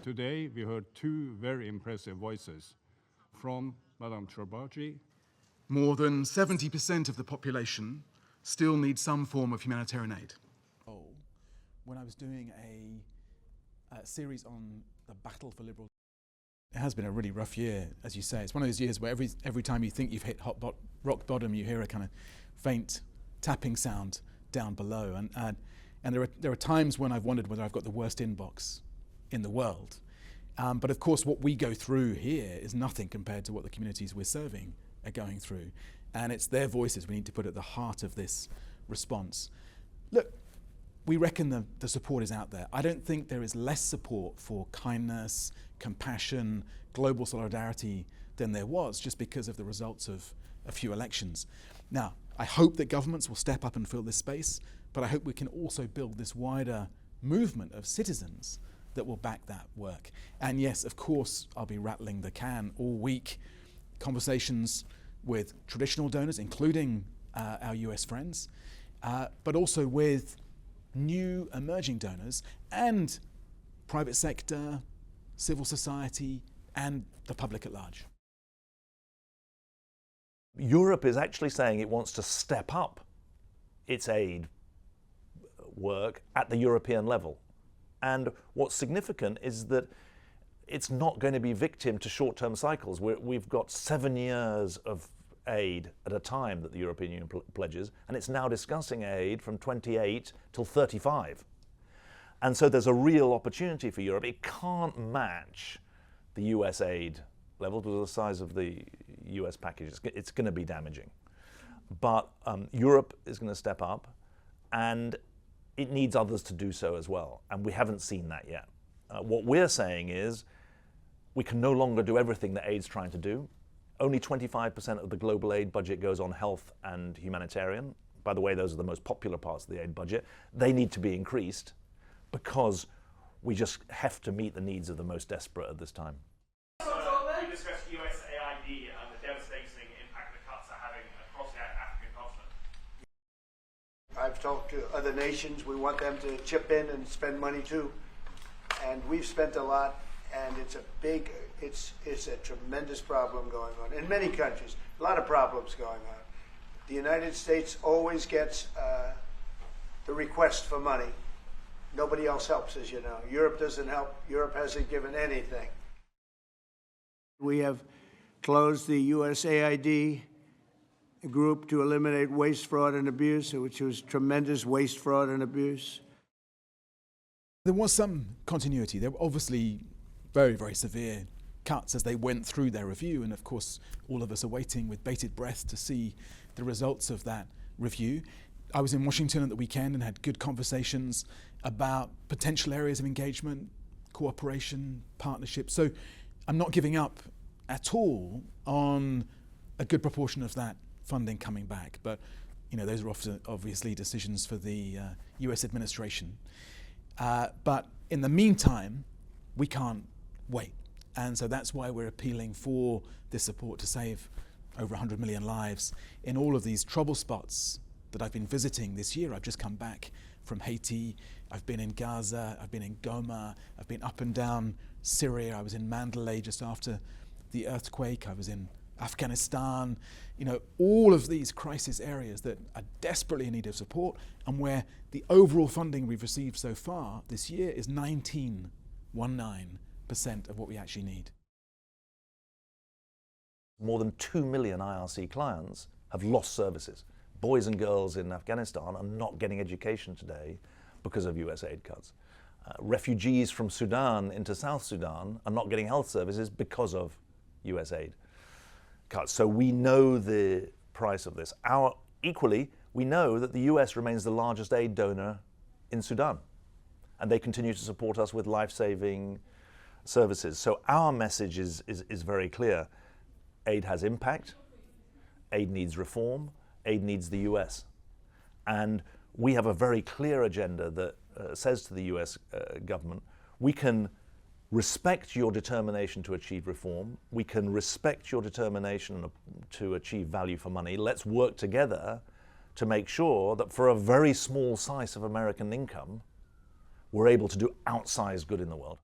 today we heard two very impressive voices from Madame Chorbaji. More than 70% of the population still needs some form of humanitarian aid. When I was doing a series on the battle for liberal, it has been a really rough year, as you say. It's one of those years where every time you think you've hit rock bottom, you hear a kind of faint tapping sound down below. And there are times when I've wondered whether I've got the worst inbox in the world. But of course, what we go through here is nothing compared to what the communities we're serving are going through. And it's their voices we need to put at the heart of this response. Look, we reckon the support is out there. I don't think there is less support for kindness, compassion, global solidarity than there was just because of the results of a few elections. Now, I hope that governments will step up and fill this space, but I hope we can also build this wider movement of citizens that will back that work. And yes, of course, I'll be rattling the can all week. Conversations with traditional donors, including our US friends, but also with new emerging donors and private sector, civil society, and the public at large. Europe is actually saying it wants to step up its aid work at the European level. And what's significant is that it's not going to be victim to short-term cycles. We've got 7 years of aid at a time that the European Union pledges, and it's now discussing aid from 28 till 35. And so there's a real opportunity for Europe. It can't match the US aid level to the size of the US package. It's going to be damaging. But Europe is going to step up, and it needs others to do so as well. And we haven't seen that yet. What we're saying is we can no longer do everything that aid's trying to do. Only 25% of the global aid budget goes on health and humanitarian. By the way, those are the most popular parts of the aid budget. They need to be increased because we just have to meet the needs of the most desperate at this time. You discussed USAID and the devastating impact the cuts are having across the African continent. I've talked to other nations. We want them to chip in and spend money too. And we've spent a lot, and it's a tremendous problem going on in many countries. A lot of problems going on. The United States always gets the request for money. Nobody else helps, as you know. Europe doesn't help. Europe hasn't given anything. We have closed the USAID group to eliminate waste, fraud, and abuse, which was tremendous waste, fraud, and abuse. There was some continuity. There were obviously very, very severe cuts as they went through their review, and of course all of us are waiting with bated breath to see the results of that review. I was in Washington at the weekend and had good conversations about potential areas of engagement, cooperation, partnership. So I'm not giving up at all on a good proportion of that funding coming back, but those are often obviously decisions for the US administration. But in the meantime, we can't wait. And so that's why we're appealing for this support to save over 100 million lives in all of these trouble spots that I've been visiting this year. I've just come back from Haiti. I've been in Gaza. I've been in Goma. I've been up and down Syria. I was in Mandalay just after the earthquake. I was in Afghanistan. All of these crisis areas that are desperately in need of support, and where the overall funding we've received so far this year is 19% of what we actually need. More than 2 million IRC clients have lost services. Boys and girls in Afghanistan are not getting education today because of US aid cuts. Refugees from Sudan into South Sudan are not getting health services because of US aid cuts. So we know the price of this. Equally, we know that the US remains the largest aid donor in Sudan, and they continue to support us with life-saving services. So our message is very clear. Aid has impact, aid needs reform, aid needs the US. And we have a very clear agenda that says to the US government, we can respect your determination to achieve reform, we can respect your determination to achieve value for money. Let's work together to make sure that for a very small slice of American income, we're able to do outsized good in the world.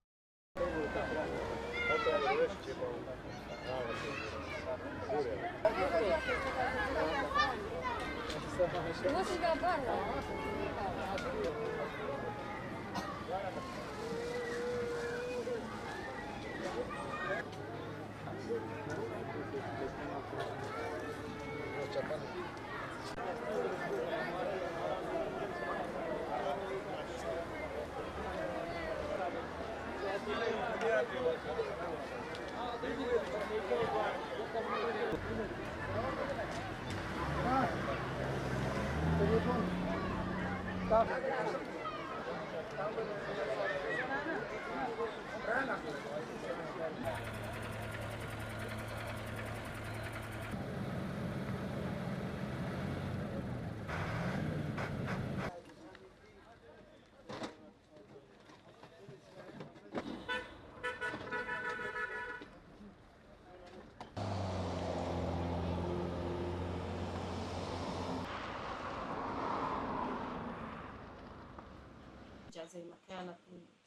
زي ما كانت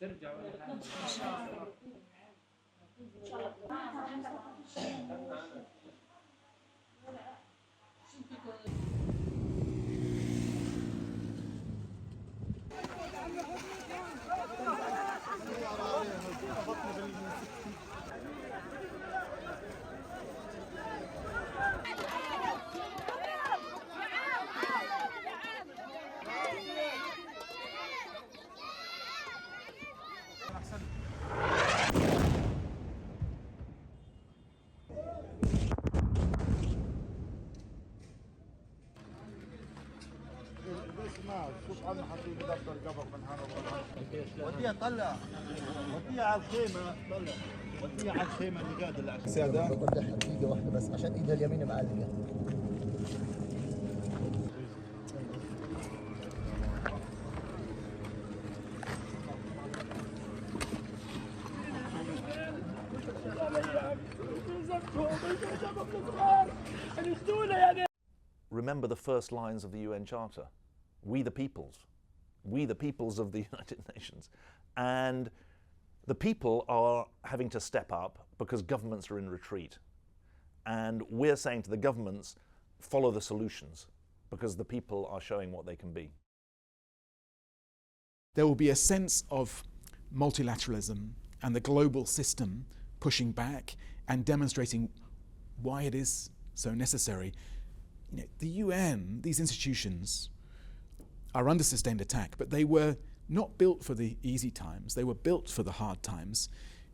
ترجع وديها طلع وديها على الخيمة طلع وديها على الخيمة اللي قاعدة على سادة بطلعها بدقيقة واحدة بس عشان ايدها اليمين معلقة. Remember the first lines of the UN Charter. We the peoples of the United Nations. And the people are having to step up because governments are in retreat. And we're saying to the governments, follow the solutions because the people are showing what they can be. There will be a sense of multilateralism and the global system pushing back and demonstrating why it is so necessary. You know, the UN, these institutions, are under sustained attack, but they were not built for the easy times. They were built for the hard times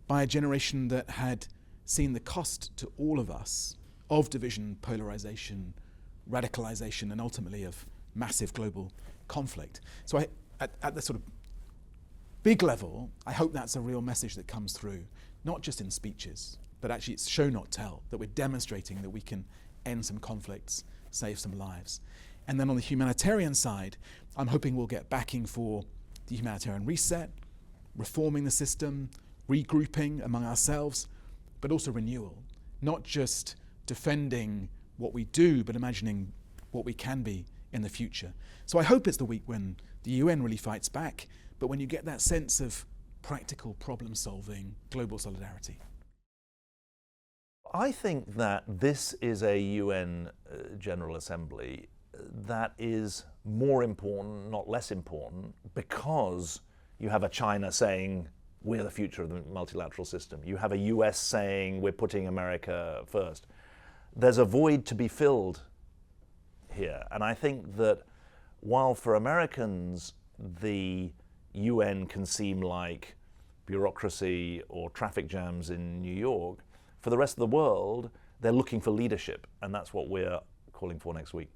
by a generation that had seen the cost to all of us of division, polarization, radicalization, and ultimately of massive global conflict. So at the sort of big level, I hope that's a real message that comes through, not just in speeches, but actually it's show not tell, that we're demonstrating that we can end some conflicts, save some lives. And then on the humanitarian side, I'm hoping we'll get backing for the humanitarian reset, reforming the system, regrouping among ourselves, but also renewal. Not just defending what we do, but imagining what we can be in the future. So I hope it's the week when the UN really fights back, but when you get that sense of practical problem solving, global solidarity. I think that this is a UN General Assembly that is more important, not less important, because you have a China saying we're the future of the multilateral system. You have a US saying we're putting America first. There's a void to be filled here. And I think that while for Americans the UN can seem like bureaucracy or traffic jams in New York, for the rest of the world, they're looking for leadership. And that's what we're calling for next week.